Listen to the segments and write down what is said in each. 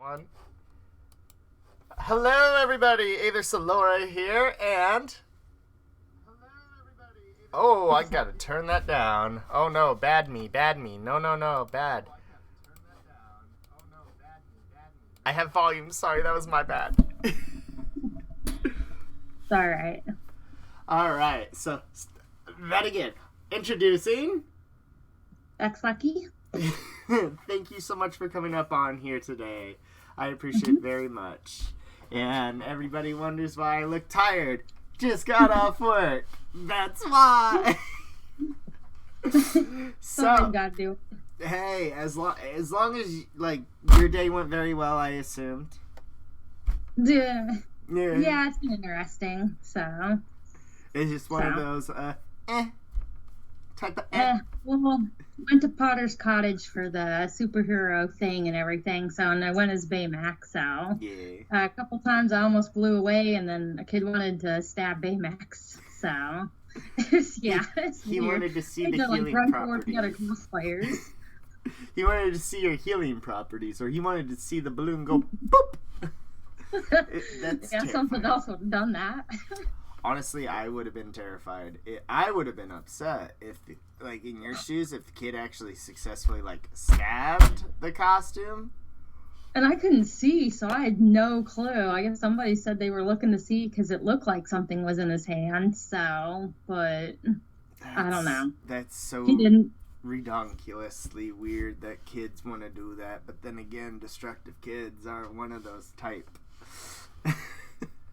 One. Hello, everybody. Aether Solora here, and oh, I gotta turn that down. Oh no, bad me. No, bad. I have volume. Sorry, that was my bad. It's alright. All right, so that again. Introducing. X Lucky. Thank you so much for coming up on here today. I appreciate it very much. And everybody wonders why I look tired. Just got off work. That's why. Something gotta do. Hey, as long as like your day went very well, I assumed. Yeah, it's been interesting. So it's just one of those type of well, went to Potter's Cottage for the superhero thing and everything. So, and I went as Baymax. So yeah. A couple times I almost blew away, and then a kid wanted to stab Baymax. So it's he weird. wanted to see I the had to, healing run properties. toward the other cosplayers. He wanted to see your healing properties, or he wanted to see the balloon go boop. That's terrifying. Something else would have done that. Honestly, I would have been terrified. I would have been upset if, like, in your shoes, if the kid actually successfully, like, stabbed the costume. And I couldn't see, so I had no clue. I guess somebody said they were looking to see because it looked like something was in his hand. So, but I don't know. That's so he didn't. Redonkulously weird that kids want to do that. But then again, destructive kids are one of those type.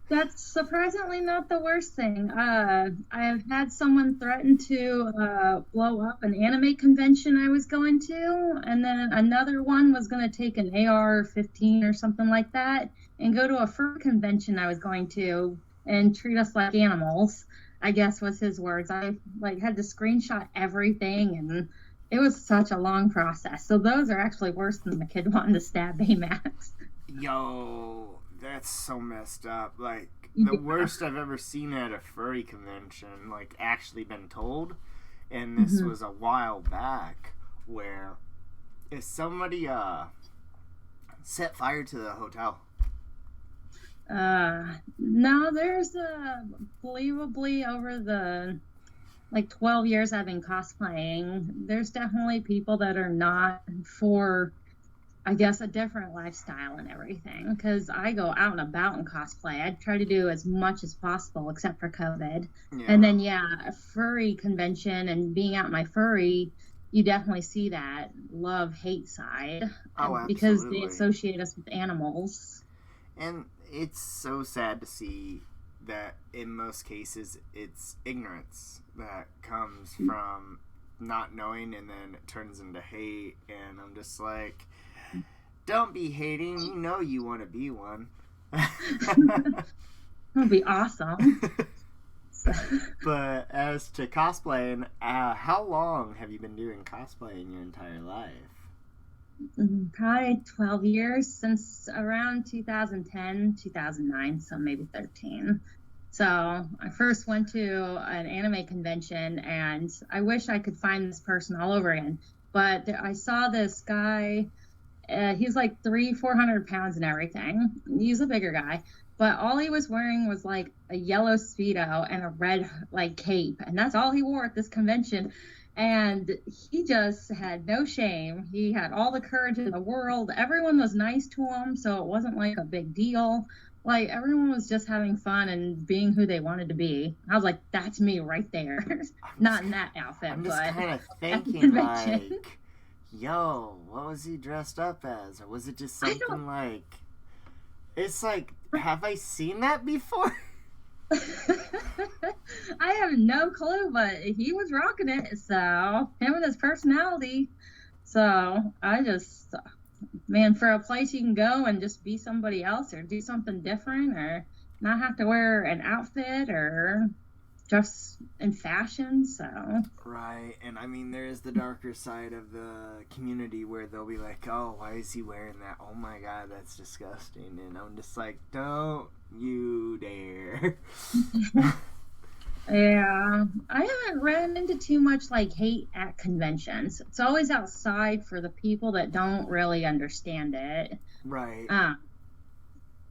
That's surprisingly not the worst thing. I have had someone threaten to blow up an anime convention I was going to, and then another one was going to take an AR-15 or something like that and go to a fur convention I was going to and treat us like animals, I guess was his words. I had to screenshot everything, and it was such a long process. So those are actually worse than the kid wanting to stab Baymax. Yo, that's so messed up. Like, the worst I've ever seen at a furry convention, like, actually been told, and this was a while back, where if somebody set fire to the hotel. No, there's believably over the 12 years I've been cosplaying, there's definitely people that are not for, I guess, a different lifestyle and everything, because I go out and about and cosplay. I try to do as much as possible except for COVID. Yeah. And then a furry convention and being out my furry, you definitely see that love-hate side. Oh, because they associate us with animals. And it's so sad to see that in most cases it's ignorance that comes from not knowing, and then it turns into hate. And I'm just like, don't be hating. You know you want to be one. That would be awesome. But as to cosplaying, how long have you been doing cosplay in your entire life? Probably 12 years, since around 2010, 2009, so maybe 13. So I first went to an anime convention, and I wish I could find this person all over again. But I saw this guy. He's like 400 pounds and everything. He's a bigger guy. But all he was wearing was like a yellow Speedo and a red cape. And that's all he wore at this convention. And he just had no shame. He had all the courage in the world. Everyone was nice to him, so it wasn't like a big deal. Like, everyone was just having fun and being who they wanted to be. I was like, that's me right there. Not in that outfit, I'm just but kind of thinking, like, yo, what was he dressed up as? Or was it just something like... It's like, have I seen that before? I have no clue, but he was rocking it. So, him and his personality. So, I just, man, for a place you can go and just be somebody else or do something different or not have to wear an outfit or just in fashion, so. Right, and I mean, there is the darker side of the community where they'll be like, oh, why is he wearing that? Oh my god, that's disgusting. And I'm just like, don't you dare. Yeah, I haven't ran into too much like hate at conventions. It's always outside for the people that don't really understand it. Right. Uh,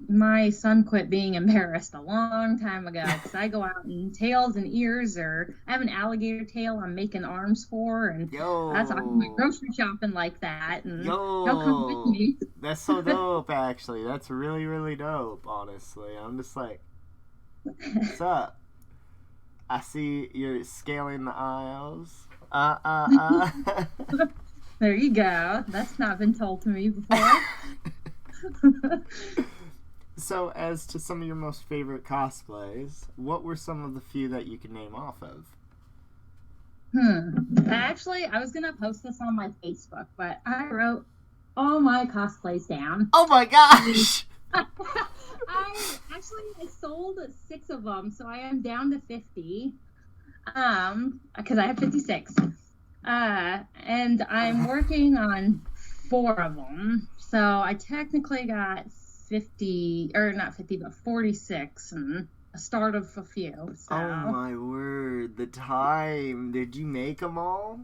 my son quit being embarrassed a long time ago because I go out in tails and ears, or I have an alligator tail I'm making arms for, and that's I'm going Yo. grocery shopping like that, and he'll come with Yo. me. That's so dope, actually. That's really, really dope, honestly. I'm just like, what's up? I see you're scaling the aisles. There you go. That's not been told to me before. So, as to some of your most favorite cosplays, what were some of the few that you could name off of? Actually, I was gonna post this on my Facebook, but I wrote all my cosplays down. Oh my gosh! I sold six of them, so I am down to 50. Because I have 56. And I'm working on four of them, so I technically got 50, or not 50, but 46, and a start of a few. So. Oh my word! The time. Did you make them all?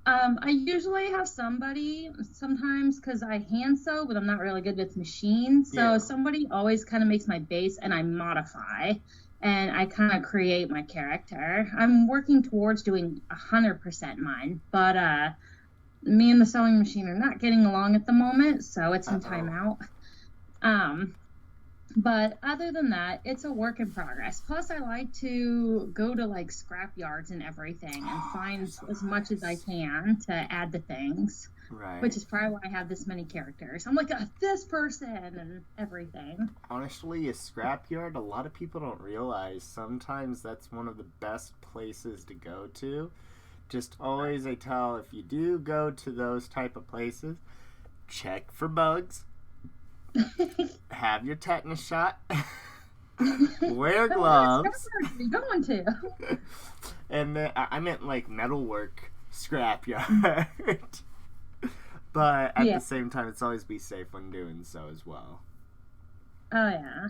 I usually have somebody sometimes because I hand sew, but I'm not really good with machines. So Yeah. somebody always kind of makes my base and I modify and I kind of create my character. I'm working towards doing 100% mine, but me and the sewing machine are not getting along at the moment, so it's in timeout. But other than that, it's a work in progress. Plus, I like to go to like scrap yards and everything and find as much as I can to add to things. Right. Which is probably why I have this many characters. I'm like, this person and everything. Honestly, a scrapyard, a lot of people don't realize sometimes that's one of the best places to go to. Just always, I tell, if you do go to those type of places, check for bugs. Have your tetanus shot. Wear gloves. Where are you going to? And then, I meant like metalwork scrapyard. But at the same time, it's always be safe when doing so as well. Oh yeah.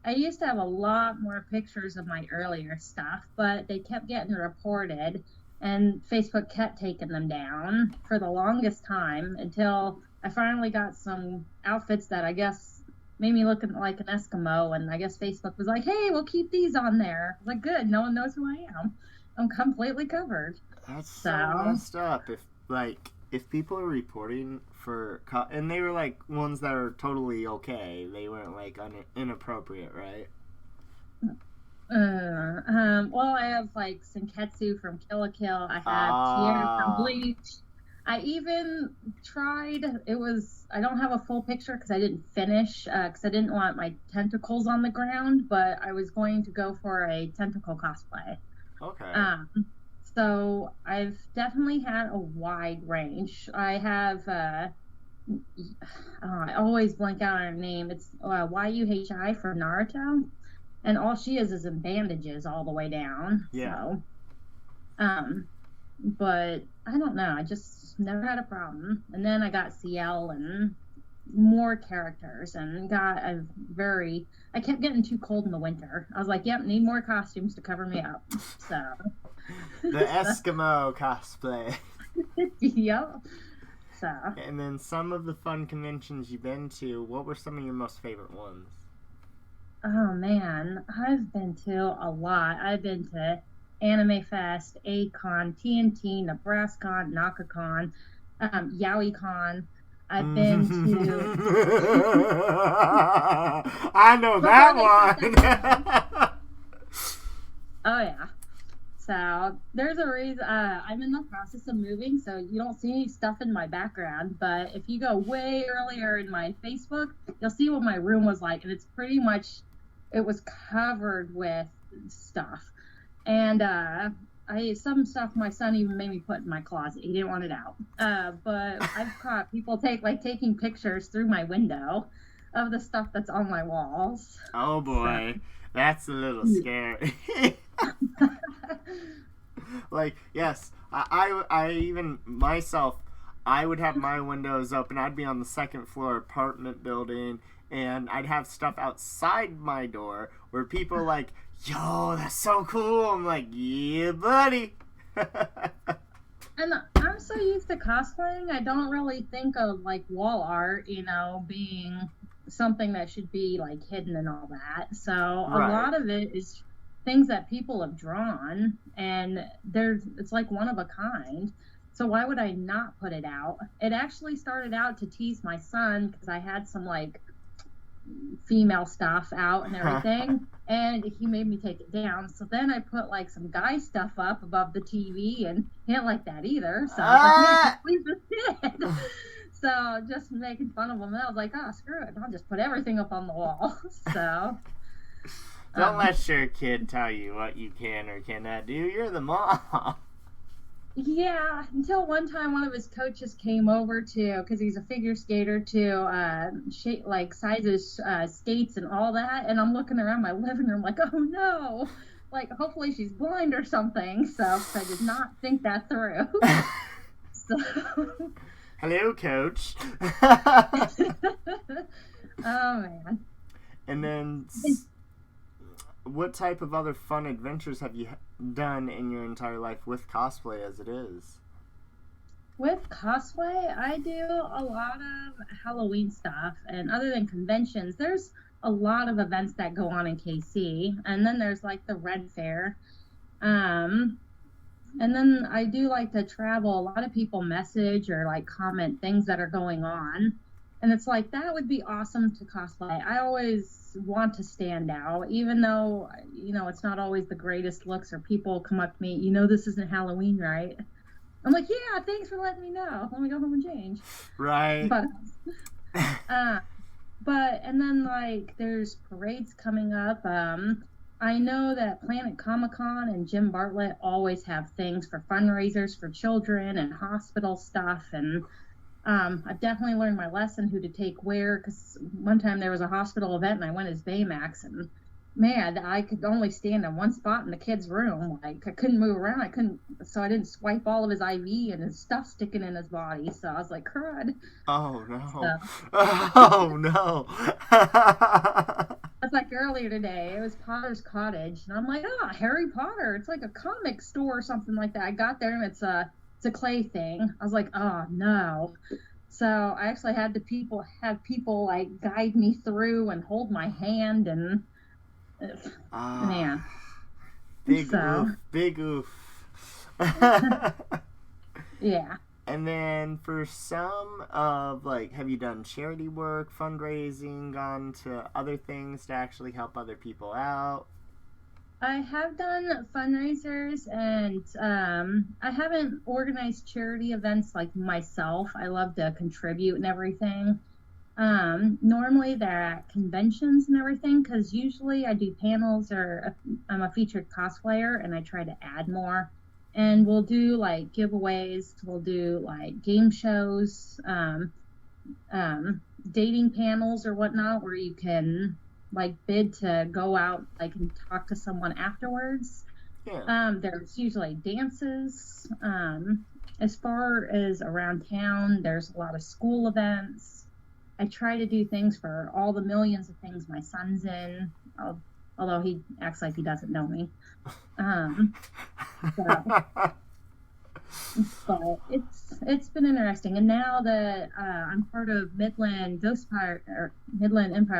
I used to have a lot more pictures of my earlier stuff, but they kept getting reported, and Facebook kept taking them down for the longest time until I finally got some outfits that I guess made me look like an Eskimo, and I guess Facebook was like, hey, we'll keep these on there. I was like, good, no one knows who I am. I'm completely covered. That's so messed up. If people are reporting for... and they were, like, ones that are totally okay. They weren't, like, inappropriate, right? Well, I have, like, Senketsu from Kill la Kill. I have Tierra from Bleach. I even tried, I don't have a full picture because I didn't finish, because I didn't want my tentacles on the ground, but I was going to go for a tentacle cosplay. Okay. So I've definitely had a wide range. I have, I always blank out on her name. It's Yuhi from Naruto, and all she is in bandages all the way down. Yeah. So, but I don't know. I just never had a problem. And then I got CL and more characters and I kept getting too cold in the winter. I was like, yep, need more costumes to cover me up. So the Eskimo cosplay. Yep. So. And then some of the fun conventions you've been to, what were some of your most favorite ones? Oh man, I've been to a lot. I've been to Anime Fest, A-Con, TNT, NebraskaCon, NakaCon, YowieCon. I've been to... I know that one! Oh, yeah. So, there's a reason... I'm in the process of moving, so you don't see any stuff in my background, but if you go way earlier in my Facebook, you'll see what my room was like, and it's pretty much... It was covered with stuff. And some stuff my son even made me put in my closet. He didn't want it out. But I've caught people taking pictures through my window of the stuff that's on my walls. Oh boy, so. That's a little scary. Like, yes, I even myself, I would have my windows open. I'd be on the second floor apartment building, and I'd have stuff outside my door where people are like, yo, that's so cool. I'm like, yeah, buddy. And I'm so used to cosplaying, I don't really think of like wall art, being something that should be like hidden and all that. So a Right. lot of it is things that people have drawn, and it's like one of a kind. So why would I not put it out? It actually started out to tease my son because I had some like female stuff out and everything, and he made me take it down. So then I put like some guy stuff up above the TV, and he didn't like that either. So I was like, please just did. So just making fun of him, and I was like, oh, screw it, I'll just put everything up on the wall. So don't let your kid tell you what you can or cannot do. You're the mom. Yeah, until one time one of his coaches came over because he's a figure skater, to size his skates and all that. And I'm looking around my living room like, oh no, like hopefully she's blind or something. So I did not think that through. So. Hello, coach. Oh man. And then, what type of other fun adventures have you done in your entire life with cosplay as it is? With cosplay, I do a lot of Halloween stuff, and other than conventions, there's a lot of events that go on in KC, and then there's like the Red Fair. And then I do like to travel. A lot of people message or like comment things that are going on, and it's like, that would be awesome to cosplay. I always want to stand out, even though, it's not always the greatest looks, or people come up to me, this isn't Halloween, right? I'm like, yeah, thanks for letting me know. Let me go home and change. Right. But and then like there's parades coming up. I know that Planet Comic-Con and Jim Bartlett always have things for fundraisers for children and hospital stuff, and I've definitely learned my lesson who to take where, because one time there was a hospital event and I went as Baymax, and man, I could only stand in one spot in the kid's room. Like, I couldn't move around. So I didn't swipe all of his IV and his stuff sticking in his body. So I was like, crud. Oh, no. Oh, no. It's like earlier today, it was Potter's Cottage. And I'm like, Harry Potter. It's like a comic store or something like that. I got there and it's a clay thing. I was like, oh, no. So I actually had to have people like guide me through and hold my hand, and man. Big oof. Yeah. And then for some of, like, have you done charity work, fundraising, gone to other things to actually help other people out? I have done fundraisers, and I haven't organized charity events like myself. I love to contribute and everything. Normally they're at conventions and everything, because usually I do panels, or I'm a featured cosplayer and I try to add more. And we'll do like giveaways, we'll do like game shows, dating panels or whatnot, where you can like bid to go out like and talk to someone afterwards. Yeah. There's usually dances. As far as around town, there's a lot of school events. I try to do things for all the millions of things my son's in, although he acts like he doesn't know me. But it's been interesting. And now that I'm part of Midland Empire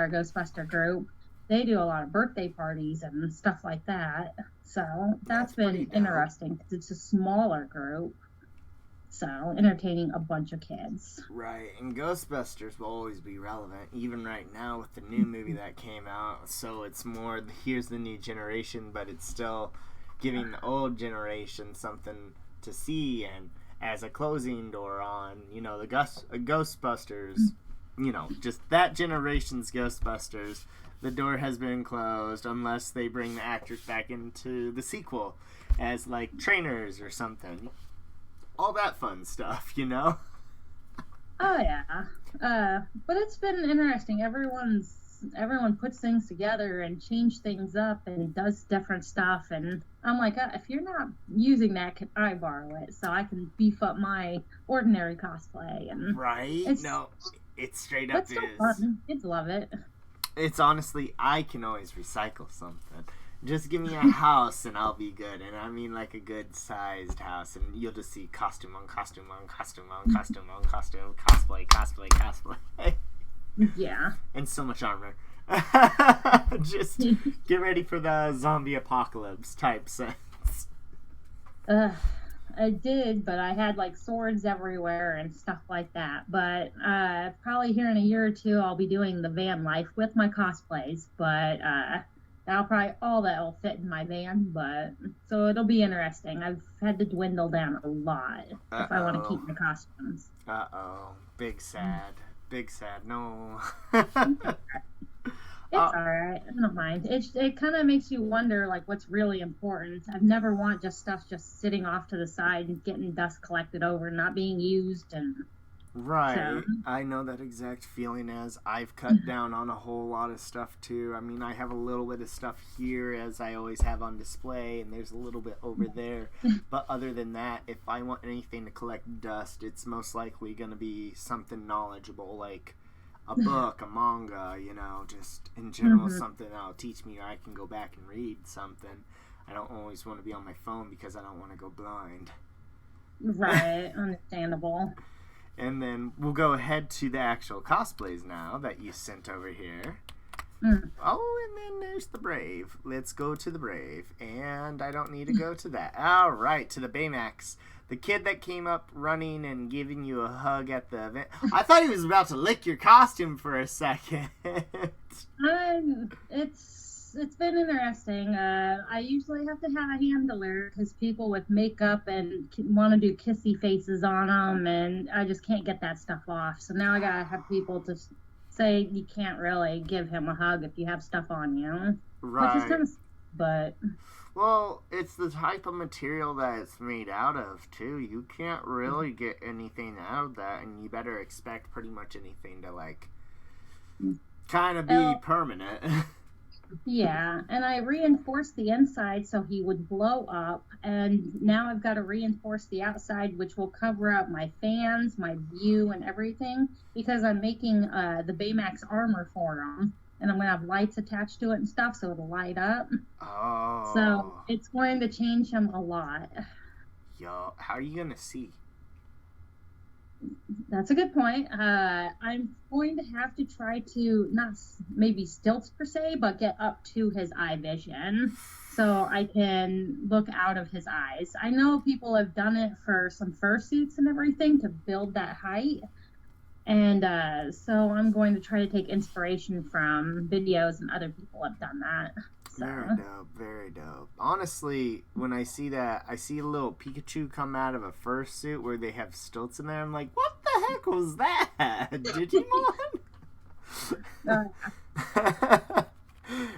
Ghostbuster group, they do a lot of birthday parties and stuff like that. So that's been interesting, because it's a smaller group. So entertaining a bunch of kids. Right, and Ghostbusters will always be relevant, even right now with the new movie that came out. So it's more, here's the new generation, but it's still giving the old generation something to see. And as a closing door on, the Ghostbusters, just that generation's Ghostbusters, the door has been closed unless they bring the actors back into the sequel as like trainers or something. All that fun stuff, Oh yeah, but it's been interesting. Everyone puts things together and change things up and does different stuff, and I'm like, if you're not using that, can I borrow it so I can beef up my ordinary cosplay? And right? It's straight up. It's so fun. Kids love it. It's honestly, I can always recycle something. Just give me a house and I'll be good. And I mean like a good sized house. And you'll just see costume on costume on costume on costume on costume. Cosplay, cosplay, cosplay. Yeah. And so much armor. Just get ready for the zombie apocalypse type sense. I did, but I had like swords everywhere and stuff like that. But probably here in a year or two, I'll be doing the van life with my cosplays. But that'll probably all that'll fit in my van. But so it'll be interesting. I've had to dwindle down a lot if I want to keep my costumes. Big sad. Big sad. No. It's alright. I don't mind. It kind of makes you wonder, like, what's really important. I've never want just stuff just sitting off to the side and getting dust collected over, not being used, and right. So. I know that exact feeling as I've cut down on a whole lot of stuff too. I mean, I have a little bit of stuff here as I always have on display, and there's a little bit over there. But other than that, if I want anything to collect dust, it's most likely going to be something knowledgeable, like a book, a manga, you know, just in general something that'll teach me I can go back and read something. I don't always want to be on my phone because I don't want to go blind. Right, understandable. And then we'll go ahead to the actual cosplays now that you sent over here. Oh, and then there's the Brave. Let's go to the Brave. And I don't need to go to that. All right, to the Baymax. The kid that came up running and giving you a hug at the event. I thought he was about to lick your costume for a second. It's been interesting. I usually have to have a handler because people with makeup and want to do kissy faces on them, and I just can't get that stuff off. So now I gotta have people to say you can't really give him a hug if you have stuff on you. Right. Which is kind of, but. Well, it's the type of material that it's made out of, too. You can't really get anything out of that, and you better expect pretty much anything to, like, kind of be permanent. Yeah, and I reinforced the inside so he would blow up, and now I've got to reinforce the outside, which will cover up my fans, my view, and everything, because I'm making the Baymax armor for him. And I'm going to have lights attached to it and stuff so it'll light up. Oh. So it's going to change him a lot. Yo, how are you going to see? That's a good point. I'm going to have to try to, not maybe stilts per se, but get up to his eye vision so I can look out of his eyes. I know people have done it for some fursuits and everything to build that height. And so I'm going to try to take inspiration from videos and other people have done that. So. Very dope, very dope. Honestly, when I see that, I see a little Pikachu come out of a fursuit where they have stilts in there. I'm like, what the heck was that? Digimon?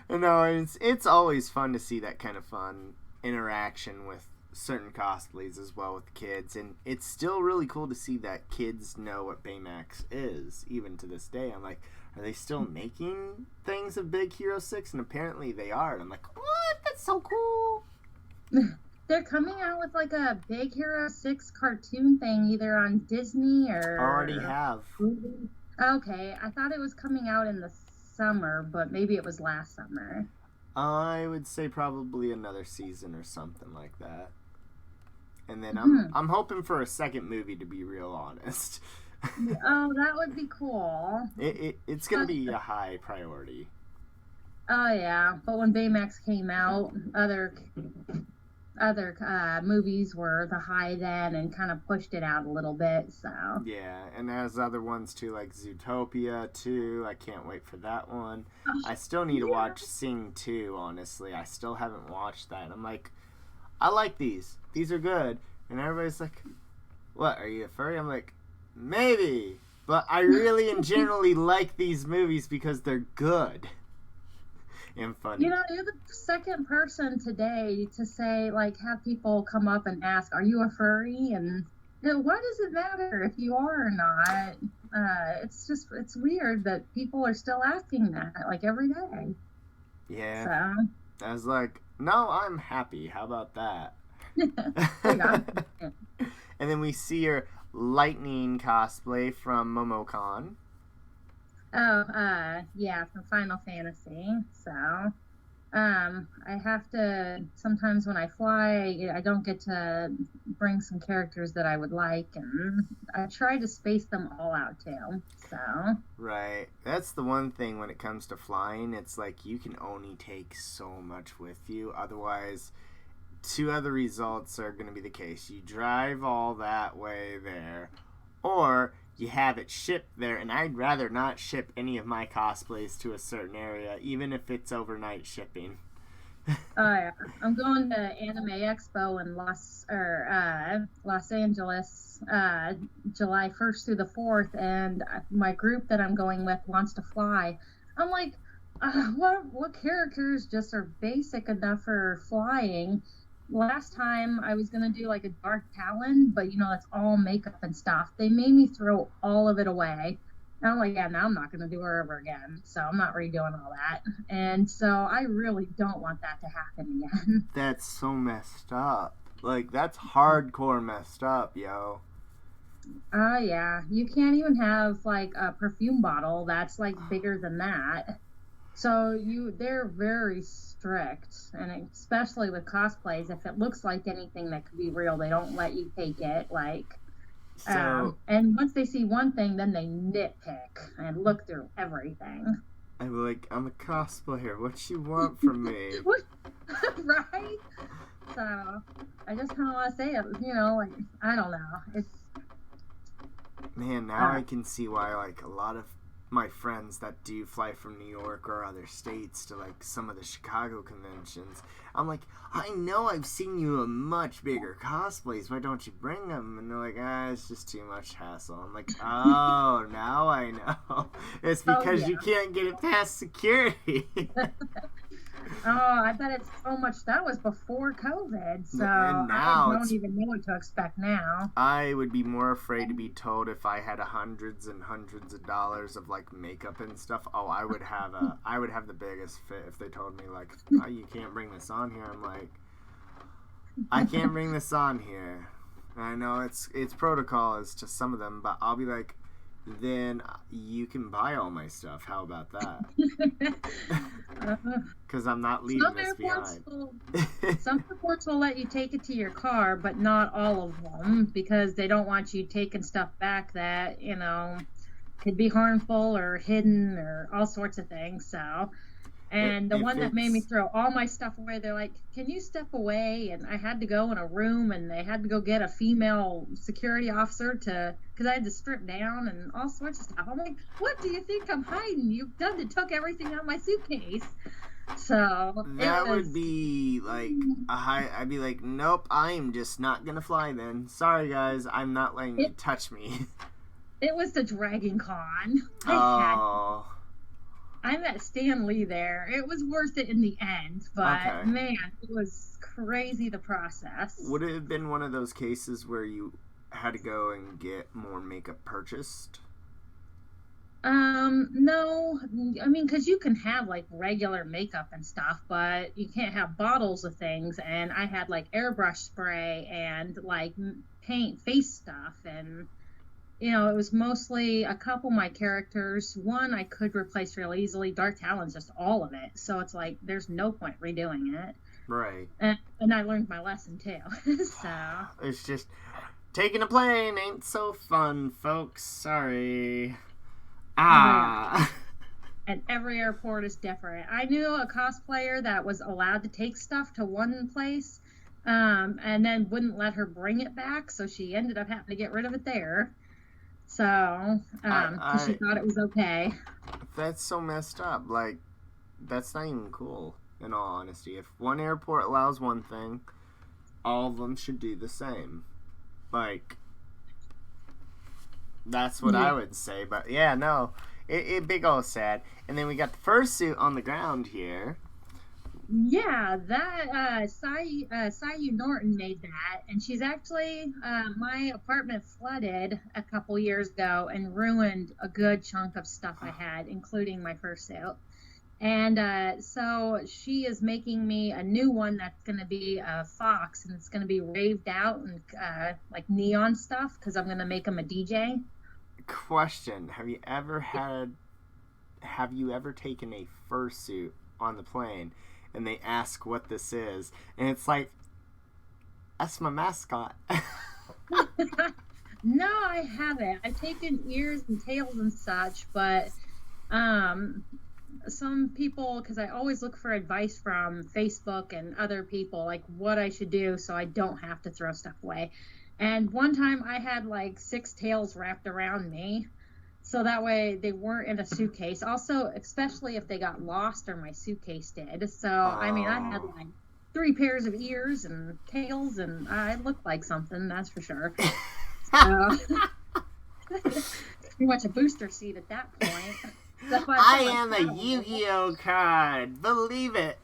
No, it's always fun to see that kind of fun interaction with certain cosplays as well with kids, and it's still really cool to see that kids know what Baymax is even to this day. I'm like, are they still making things of Big Hero 6? And apparently they are, and I'm like, what? That's so cool. They're coming out with like a Big Hero 6 cartoon thing either on Disney or already have. Okay, I thought it was coming out in the summer, but maybe it was last summer. I would say probably another season or something like that. And then I'm hoping for a second movie, to be real honest. Oh, that would be cool. It's going to be a high priority. Oh, yeah. But when Baymax came out, other movies were the high then and kind of pushed it out a little bit, so. Yeah, and there's other ones, too, like Zootopia, too. I can't wait for that one. I still need to watch Sing 2, honestly. I still haven't watched that. I'm like, I like these. These are good. And everybody's like, what, are you a furry? I'm like, maybe. But I really and generally like these movies because they're good. And funny. You know, you're the second person today to say, like, have people come up and ask, are you a furry? And you know, why does it matter if you are or not? It's weird that people are still asking that, like, every day. Yeah. So. I was like, no, I'm happy. How about that? And then we see your Lightning cosplay from MomoCon. Oh, yeah, from Final Fantasy. So, I have to sometimes when I fly, I don't get to bring some characters that I would like, and I try to space them all out too. So, Right. That's the one thing when it comes to flying. It's like you can only take so much with you. Otherwise, two other results are going to be the case. You drive all that way there, or you have it shipped there. And I'd rather not ship any of my cosplays to a certain area, even if it's overnight shipping. yeah, I'm going to Anime Expo in Los Angeles, July 1st through the 4th, and my group that I'm going with wants to fly. I'm like, what characters just are basic enough for flying? Last time I was gonna do like a Dark Talon, but it's all makeup and stuff. They made me throw all of it away. And I'm like, yeah, now I'm not gonna do her ever again. So I'm not redoing all that. And so I really don't want that to happen again. That's so messed up. Like, that's hardcore messed up, yo. Oh yeah, you can't even have like a perfume bottle that's like bigger than that. So they're very strict, and especially with cosplays, if it looks like anything that could be real, they don't let you take it. Like, So, and once they see one thing, then they nitpick and look through everything. I'm like, I'm a cosplayer. What you want from me? Right? So I just kind of want to say it. Like I don't know. It's Man, now I can see why, like, a lot of my friends that do fly from New York or other states to, like, some of the Chicago conventions, I'm like, I know I've seen you in much bigger cosplays. Why don't you bring them? And they're like, it's just too much hassle. I'm like, oh, now I know. It's because you can't get it past security. Oh, I bet it's so much. That was before COVID, so And now I don't even know what to expect now. I would be more afraid to be told if I had hundreds and hundreds of dollars of like makeup and stuff. Oh, I would have the biggest fit if they told me like, oh, you can't bring this on here. I'm like, I can't bring this on here. And I know it's protocol as to some of them, but I'll be like, then you can buy all my stuff. How about that? Because I'm not leaving this behind. Some airports will let you take it to your car, but not all of them, because they don't want you taking stuff back that could be harmful or hidden or all sorts of things. So, and the one that made me throw all my stuff away, they're like, can you step away? And I had to go in a room, and they had to go get a female security officer because I had to strip down and all sorts of stuff. I'm like, what do you think I'm hiding? You've done to took everything out of my suitcase. So that would be like I'd be like, nope, I'm just not gonna fly then. Sorry guys, I'm not letting you touch me. It was the Dragon Con. I met Stan Lee there. It was worth it in the end, but man, it was crazy the process. Would it have been one of those cases where you had to go and get more makeup purchased? No. I mean, because you can have like regular makeup and stuff, but you can't have bottles of things. And I had like airbrush spray and like paint face stuff, and it was mostly a couple of my characters. One I could replace real easily. Dark Talon's just all of it. So it's like, there's no point redoing it. Right. And I learned my lesson too. So. It's just, taking a plane ain't so fun, folks. Sorry. And every airport is different. I knew a cosplayer that was allowed to take stuff to one place, and then wouldn't let her bring it back. So she ended up having to get rid of it there. So, because she thought it was okay. That's so messed up. Like, that's not even cool, in all honesty. If one airport allows one thing, all of them should do the same. Like, that's what I would say. But, yeah, no. It big ol' sad. And then we got the fursuit on the ground here. Yeah, that Sayu Norton made that, and she's actually my apartment flooded a couple years ago and ruined a good chunk of stuff I had, including my fursuit. And so she is making me a new one that's going to be a fox, and it's going to be raved out and like neon stuff, because I'm going to make him a DJ. Question: Have you ever taken a fursuit on the plane and they ask what this is, and it's like, that's my mascot. No, I haven't. I've taken ears and tails and such, but some people, because I always look for advice from Facebook and other people, like what I should do so I don't have to throw stuff away. And one time I had like 6 tails wrapped around me, so that way they weren't in a suitcase. Also, especially if they got lost or my suitcase did. So, I mean, I had like 3 pairs of ears and tails, and I looked like something, that's for sure. So, pretty much a booster seat at that point. I am a Yu-Gi-Oh card. Believe it.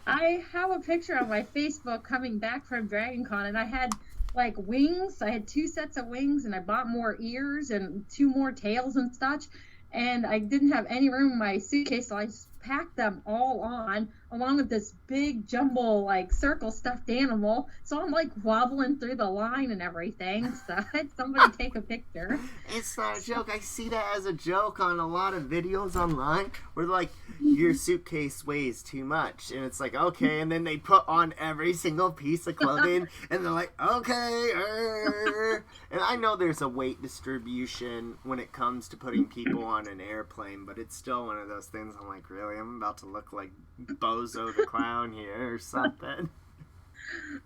I have a picture on my Facebook coming back from Dragon Con, and I had like wings. I had 2 sets of wings, and I bought more ears and 2 more tails and such. And I didn't have any room in my suitcase, so I just packed them all on, along with this big jumble like circle stuffed animal. So I'm like wobbling through the line and everything. So I had somebody take a picture. It's not a joke. I see that as a joke on a lot of videos online where they're like, your suitcase weighs too much, and it's like, okay, and then they put on every single piece of clothing, and they're like, okay, and I know there's a weight distribution when it comes to putting people on an airplane, but it's still one of those things I'm like, really, I'm about to look like Bozo the Clown here or something.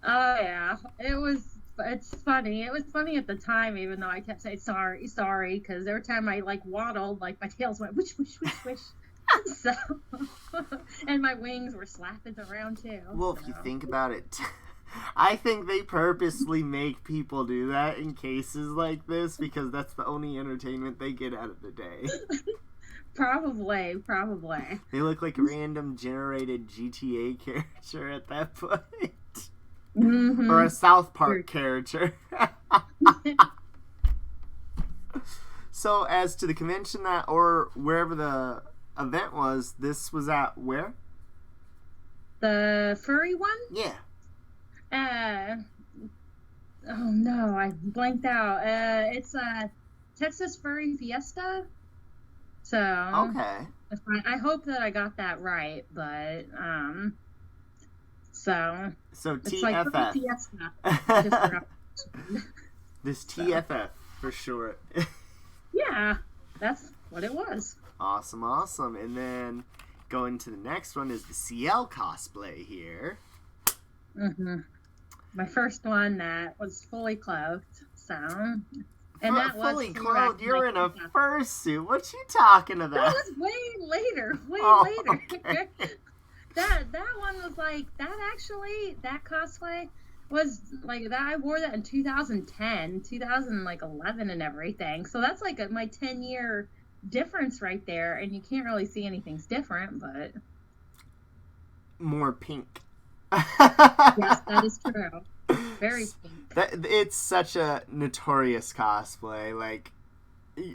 Oh yeah, it's funny. It was funny at the time, even though I kept saying sorry, because every time I like waddled, like my tails went whoosh, whoosh, whoosh, whoosh. So, and my wings were slapping around too. Well, if you think about it, I think they purposely make people do that in cases like this because that's the only entertainment they get out of the day. Probably. They look like a random generated GTA character at that point. Mm-hmm. Or a South Park character. So, as to the convention or wherever the event was, this was at where? The furry one? Yeah. Oh no, I blanked out. It's Texas Furry Fiesta. So okay. I hope that I got that right, but so TFF. Like Fiesta. This TFF for short. Yeah, that's what it was. Awesome. And then going to the next one is the CL cosplay here. Mm-hmm. My first one that was fully clothed, so. And that was fully clothed. You're in a fursuit. What you talking about? That was way later. Okay. That one was like that cosplay was like that. I wore that in 2010, 2011, and everything. So that's like my 10-year difference right there, and you can't really see anything's different, but more pink. Yes, that is true. Very pink. It's such a notorious cosplay. Like,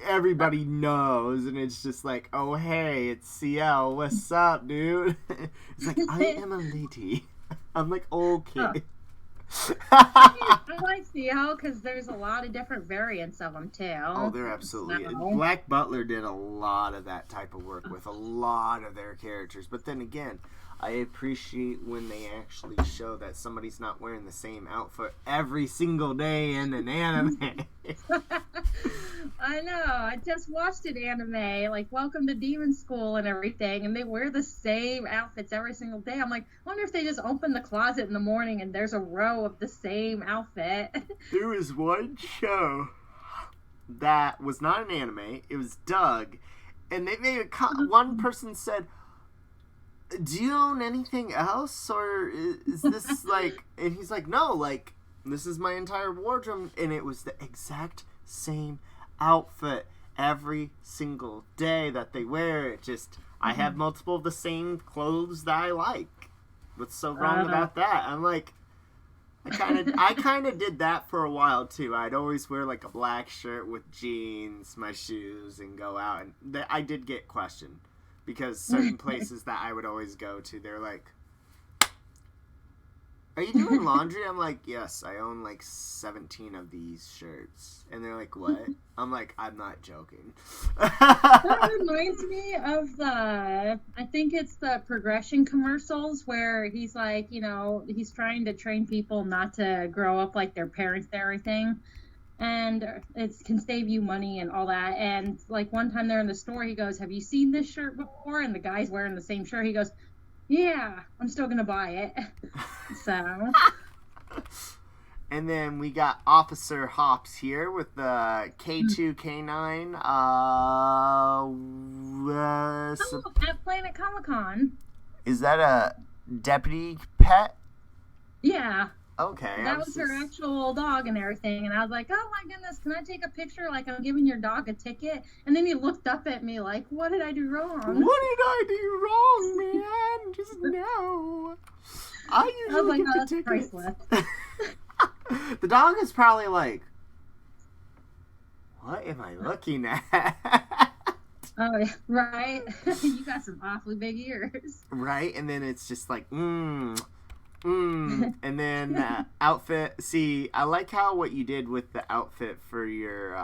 everybody knows, and it's just like, oh, hey, it's CL. What's up, dude? It's like, I am a lady. I'm like, okay. I like CL because there's a lot of different variants of them, too. Oh, they're absolutely... Black Butler did a lot of that type of work with a lot of their characters. But then again, I appreciate when they actually show that somebody's not wearing the same outfit every single day in an anime. I know. I just watched an anime, like Welcome to Demon School and everything, and they wear the same outfits every single day. I'm like, I wonder if they just open the closet in the morning and there's a row of the same outfit. There was one show that was not an anime. It was Doug. And they made one person said, do you own anything else, or is this like... And he's like, no, like, this is my entire wardrobe, and it was the exact same outfit every single day that they wear. It just, I have multiple of the same clothes that I like. What's so wrong about that? I'm like, I kind of did that for a while too. I'd always wear like a black shirt with jeans, my shoes, and go out, and I did get questioned. Because certain places that I would always go to, they're like, are you doing laundry? I'm like, yes, I own like 17 of these shirts. And they're like, what? I'm like, I'm not joking. That reminds me of I think it's the progression commercials where he's like, he's trying to train people not to grow up like their parents and everything. And it can save you money and all that. And like one time they're in the store, he goes, have you seen this shirt before? And the guy's wearing the same shirt. He goes, yeah, I'm still going to buy it. So. And then we got Officer Hops here with the K2, K9. At Planet Comic-Con. Is that a deputy pet? Yeah. Okay. That was her actual dog and everything. And I was like, oh my goodness, can I take a picture like I'm giving your dog a ticket? And then he looked up at me like, what did I do wrong? What did I do wrong, man? Just no. I usually get the tickets. The dog is probably like, what am I looking at? Oh, yeah, right. You got some awfully big ears. Right? And then it's just like, and then outfit. See, I like how what you did with the outfit for your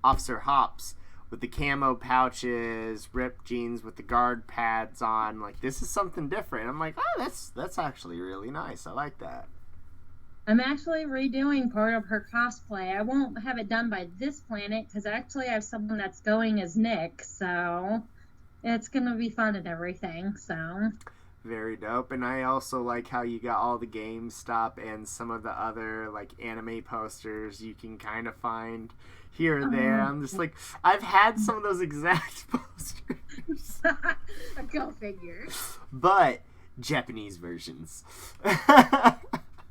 Officer Hops with the camo pouches, ripped jeans with the guard pads on. Like, this is something different. I'm like, oh, that's actually really nice. I like that. I'm actually redoing part of her cosplay. I won't have it done by this planet because actually I have someone that's going as Nick, so it's going to be fun and everything, so. Very dope. And I also like how you got all the GameStop and some of the other like anime posters you can kind of find here and there. I'm just like, I've had some of those exact posters. Go figure. But Japanese versions.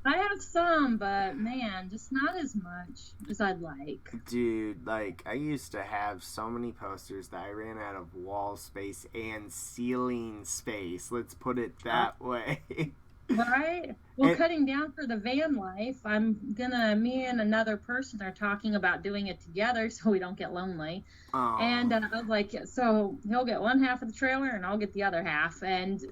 I have some, but man, just not as much as I'd like. Dude, like, I used to have so many posters that I ran out of wall space and ceiling space. Let's put it that way. Right? Well, cutting down for the van life, me and another person are talking about doing it together so we don't get lonely. Oh. And I was like, so he'll get one half of the trailer and I'll get the other half. And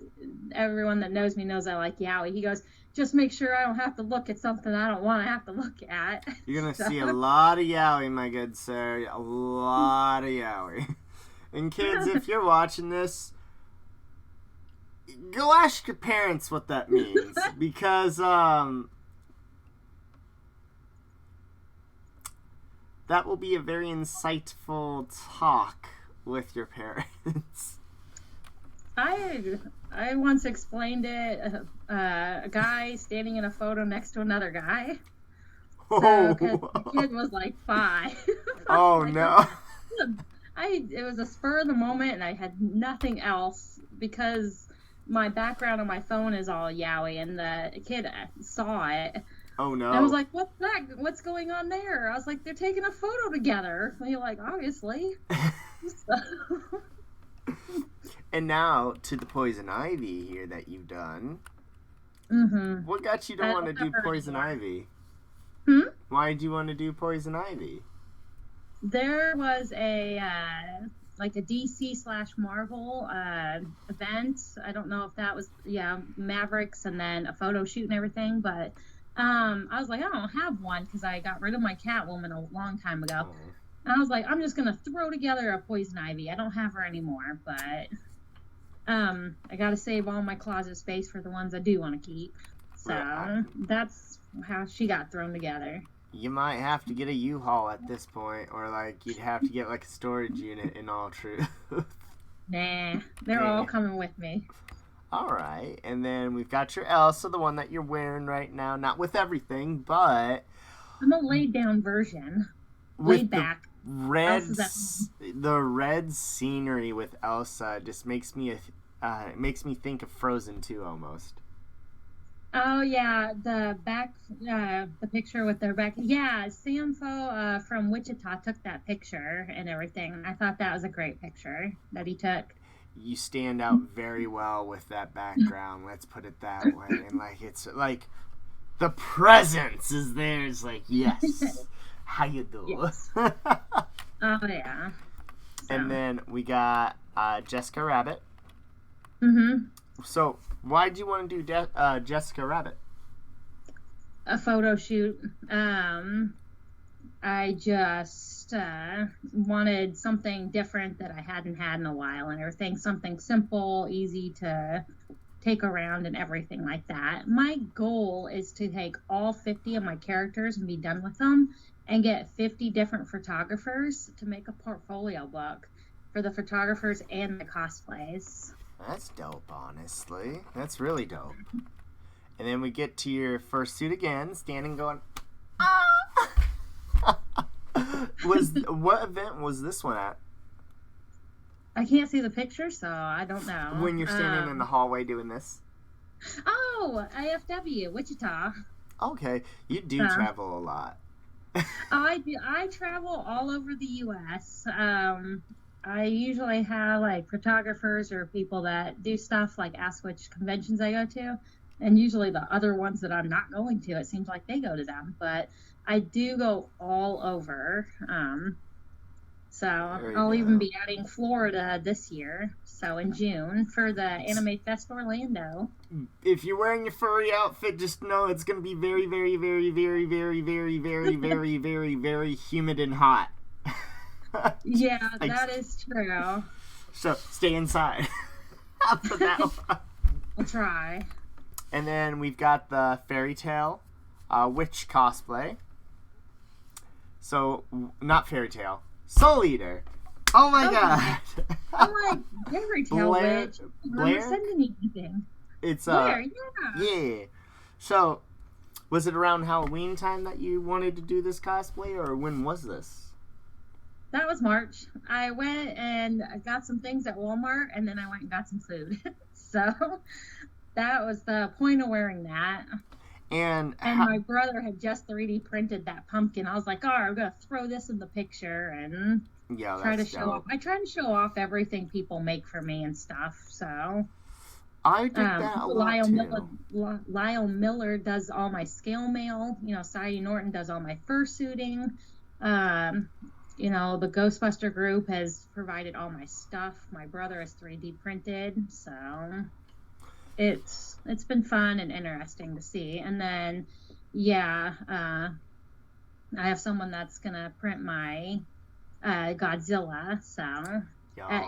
everyone that knows me knows I like yaoi. He goes, just make sure I don't have to look at something I don't want to have to look at. You're going to see a lot of yaoi, my good sir. A lot of yaoi. And kids, if you're watching this, go ask your parents what that means. Because, that will be a very insightful talk with your parents. I once explained it, a guy standing in a photo next to another guy. So, the kid was like 5. Oh, like, no. It was a spur of the moment, and I had nothing else because my background on my phone is all yaoi, and the kid saw it. Oh, no. And I was like, what's that? What's going on there? I was like, they're taking a photo together. And you're like, obviously. And now to the Poison Ivy here that you've done. Mm-hmm. What got you to want to do Poison Ivy? Why did you want to do Poison Ivy? There was a DC/Marvel event. I don't know if that was Mavericks and then a photo shoot and everything, but I was like, I don't have one because I got rid of my Catwoman a long time ago. Oh. And I was like, I'm just gonna throw together a Poison Ivy. I don't have her anymore, but I gotta save all my closet space for the ones I do want to keep. So that's how she got thrown together. You might have to get a U-Haul at this point, or like you'd have to get like a storage unit in all truth. Nah, they're all coming with me. All right, and then we've got your Elsa, the one that you're wearing right now. Not with everything, but I'm a laid down version. Laid back. The red scenery with Elsa just makes me think of Frozen 2 almost. Oh yeah, the back, the picture with their back. Yeah, Samfo from Wichita took that picture and everything. I thought that was a great picture that he took. You stand out very well with that background. Let's put it that way. And like it's like the presence is there. It's like yes, how you doing? Yes. Oh yeah. So. And then we got Jessica Rabbit. Mm-hmm. So why do you want to do Jessica Rabbit? a photo shoot. I just wanted something different that I hadn't had in a while and everything. Something simple, easy to take around and everything like that. My goal is to take all 50 of my characters and be done with them and get 50 different photographers to make a portfolio book for the photographers and the cosplays. That's dope, honestly. That's really dope. And then we get to your first suit again, standing going, ah! What event was this one at? I can't see the picture, so I don't know. When you're standing in the hallway doing this? Oh, IFW, Wichita. Okay, you do travel a lot. I do. I travel all over the U.S. I usually have like photographers or people that do stuff, like ask which conventions I go to, and usually the other ones that I'm not going to, it seems like they go to them. But I do go all over. So I'll even be adding Florida this year. So in June for the Anime Fest Orlando. If you're wearing your furry outfit, just know it's going to be very, very, very, very, very, very, very, very, very, very humid and hot. Yeah, that is true. So stay inside. For that one. I'll try. And then we've got the Fairy Tale Witch cosplay. So, not Fairy Tale. Soul Eater. Oh my god. I'm like, Fairy Tale Witch. Blair? I'm sending anything. It's Blair, yeah. So, was it around Halloween time that you wanted to do this cosplay, or when was this? That was March. I went and got some things at Walmart, and then I went and got some food. So, that was the point of wearing that. And my brother had just 3D printed that pumpkin. I was like, oh, I'm going to throw this in the picture and try to show off. I try to show off everything people make for me and stuff. So I did that a lot too. Lyle Miller does all my scale mail. You know, Sadie Norton does all my fursuiting. You know, the Ghostbuster group has provided all my stuff. My brother is 3D printed. So it's been fun and interesting to see. And then I have someone that's gonna print my Godzilla. So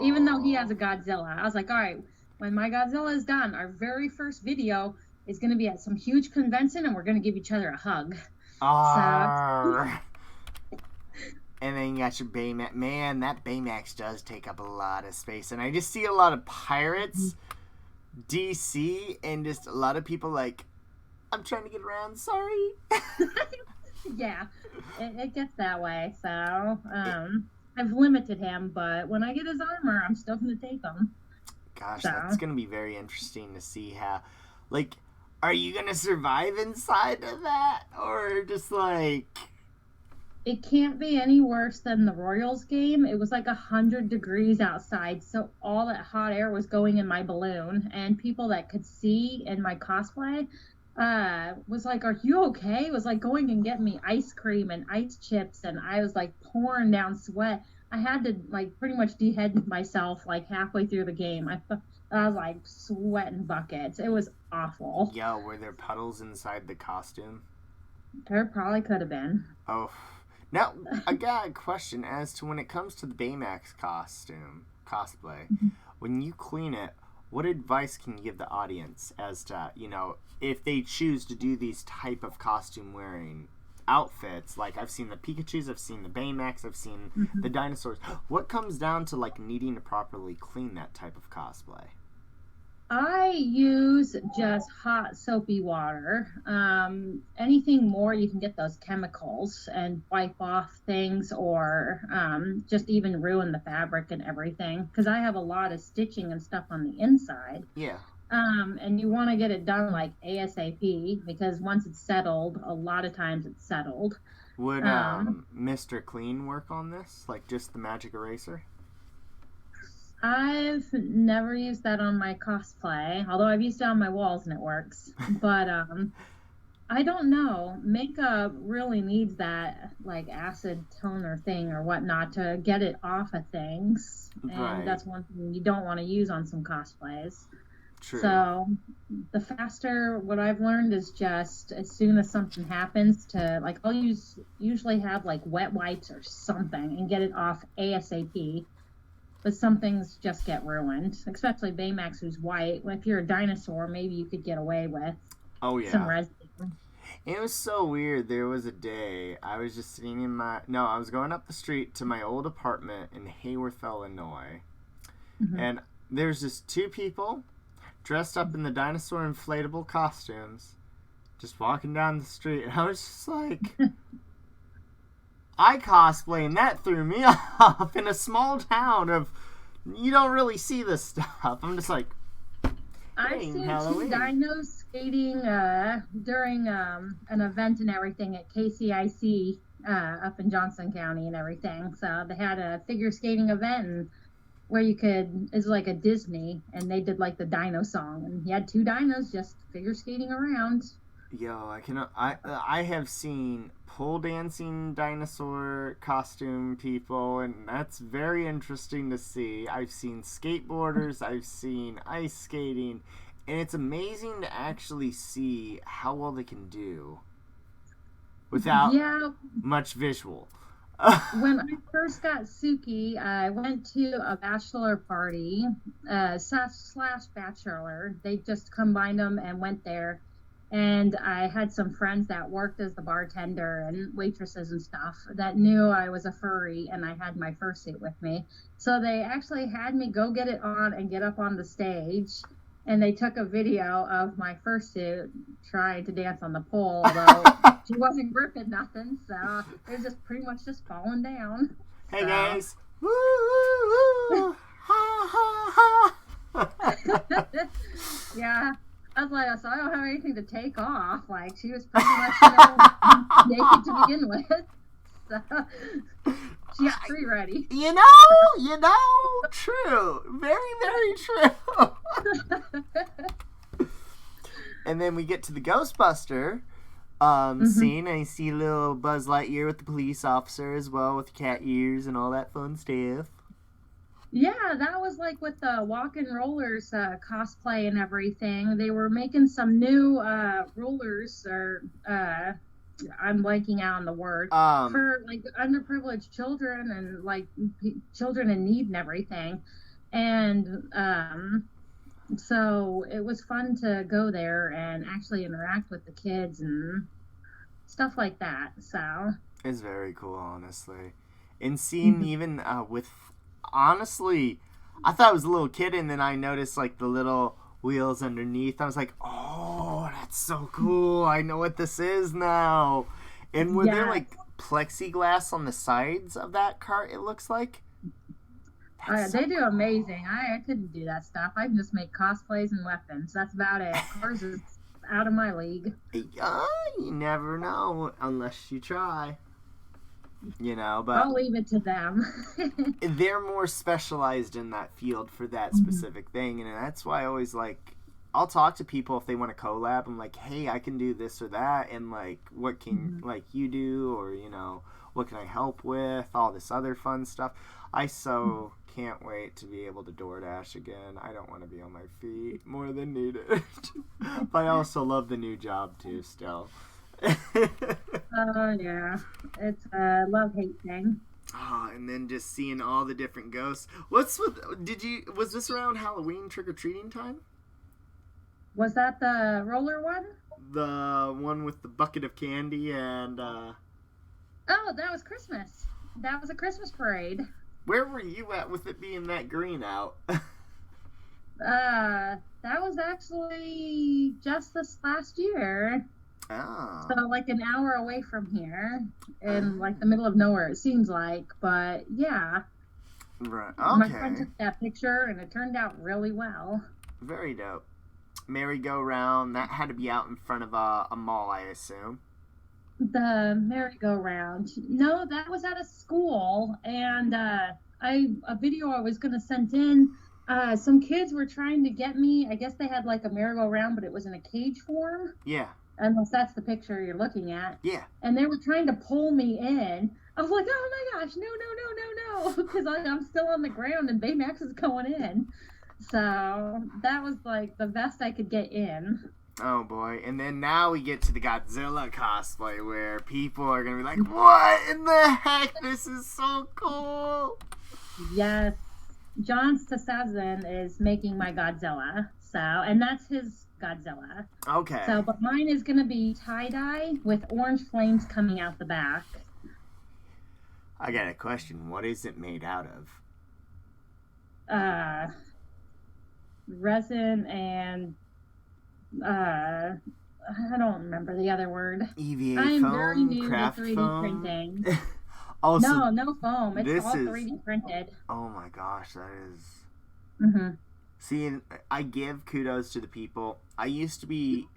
even though he has a Godzilla, I was like, all right, when my Godzilla is done, our very first video is gonna be at some huge convention and we're gonna give each other a hug. And then you got your Baymax. Man, that Baymax does take up a lot of space. And I just see a lot of pirates, DC, and just a lot of people like, I'm trying to get around, sorry. Yeah, it gets that way. So I've limited him, but when I get his armor, I'm still going to take him. Gosh, that's going to be very interesting to see how, like, are you going to survive inside of that? Or just like... It can't be any worse than the Royals game. It was like 100 degrees outside, so all that hot air was going in my balloon, and people that could see in my cosplay was like, are you okay? It was like going and getting me ice cream and ice chips, and I was like pouring down sweat. I had to like pretty much dehead myself like halfway through the game. I was like sweating buckets. It was awful. Yo, were there puddles inside the costume? There probably could have been. Oh. Now, I got a question as to when it comes to the Baymax cosplay. When you clean it, what advice can you give the audience as to, you know, if they choose to do these type of costume wearing outfits? Like, I've seen the Pikachus, I've seen the Baymax, I've seen the dinosaurs. What comes down to, like, needing to properly clean that type of cosplay? I use just hot soapy water. Anything more, you can get those chemicals and wipe off things, or just even ruin the fabric and everything. Because I have a lot of stitching and stuff on the inside. Yeah. And you want to get it done like ASAP, because once it's settled, a lot of times it's settled. Would Mr. Clean work on this? Like just the magic eraser? I've never used that on my cosplay, although I've used it on my walls and it works. But I don't know. Makeup really needs that like acid toner thing or whatnot to get it off of things. And that's one thing you don't want to use on some cosplays. True. So the faster, what I've learned is just as soon as something happens to, like, I'll usually have like wet wipes or something and get it off ASAP. But some things just get ruined, especially Baymax, who's white. If you're a dinosaur, maybe you could get away with some residue. It was so weird. There was a day I was just sitting I was going up the street to my old apartment in Hayworth, Illinois. Mm-hmm. And there's just two people dressed up in the dinosaur inflatable costumes just walking down the street. And I was just like, I cosplay, and that threw me off in a small town of, you don't really see this stuff. I'm just like, I've seen Halloween. Two dinos skating during an event and everything at KCIC up in Johnson County and everything. So they had a figure skating event where it's like a Disney, and they did like the dino song, and you had two dinos just figure skating around. Yo, I have seen pole dancing dinosaur costume people, and that's very interesting to see. I've seen skateboarders, I've seen ice skating, and it's amazing to actually see how well they can do without much visual. When I first got Suki, I went to a bachelor party, slash bachelor. They just combined them and went there. And I had some friends that worked as the bartender and waitresses and stuff that knew I was a furry, and I had my fursuit with me. So they actually had me go get it on and get up on the stage, and they took a video of my fursuit trying to dance on the pole, although she wasn't gripping nothing, so it was just pretty much just falling down. Hey guys! Woo, woo, woo. Ha, ha, ha. Yeah. I was like, so I don't have anything to take off. Like, she was pretty much, naked to begin with. So, she's free ready. You know, true. Very, very true. And then we get to the Ghostbuster scene, and you see little Buzz Lightyear with the police officer as well, with cat ears and all that fun stuff. Yeah, that was like with the Walk and Rollers cosplay and everything. They were making some new rollers, or I'm blanking out on the word, for like underprivileged children and like children in need and everything. And so it was fun to go there and actually interact with the kids and stuff like that. So it's very cool, honestly. And seeing even with... Honestly, I thought it was a little kid, and then I noticed like the little wheels underneath. I was like, oh, that's so cool. I know what this is now. And were there like plexiglass on the sides of that cart, it looks like? They do amazing. I couldn't do that stuff. I can just make cosplays and weapons. That's about it. Cars is out of my league. You never know unless you try. You know, but I'll leave it to them. They're more specialized in that field for that specific thing, and that's why I always I'll talk to people if they want to collab. I'm like, hey, I can do this or that, and like, what can you do, or you know, what can I help with? All this other fun stuff. I so can't wait to be able to DoorDash again. I don't want to be on my feet more than needed, but I also love the new job too. Still. Oh yeah, it's a love-hate thing. And then just seeing all the different ghosts. Was this around Halloween trick-or-treating time? Was that the roller one? The one with the bucket of candy and Oh, that was Christmas. That was a Christmas parade. Where were you at with it being that green out? That was actually just this last year. Oh. So like an hour away from here, in like the middle of nowhere, it seems like. But yeah, right. Okay. My friend took that picture, and it turned out really well. Very dope. Merry-go-round, that had to be out in front of a mall, I assume. The merry-go-round. No, that was at a school, and a video I was gonna send in. Some kids were trying to get me. I guess they had like a merry-go-round, but it was in a cage form. Yeah. Unless that's the picture you're looking at. Yeah. And they were trying to pull me in. I was like, oh my gosh, no. Because I'm still on the ground and Baymax is going in. So that was like the best I could get in. Oh boy. And then now we get to the Godzilla cosplay where people are going to be like, what in the heck? This is so cool. Yes. John Stasazin is making my Godzilla. So, and that's his Godzilla. Okay. So, but mine is going to be tie-dye with orange flames coming out the back. I got a question. What is it made out of? Resin and I don't remember the other word. EVA I am foam, very new to craft 3D foam. printing. Also, no foam. It's all 3D printed. Oh my gosh, that is. Mm-hmm. See, I give kudos to the people. I used to be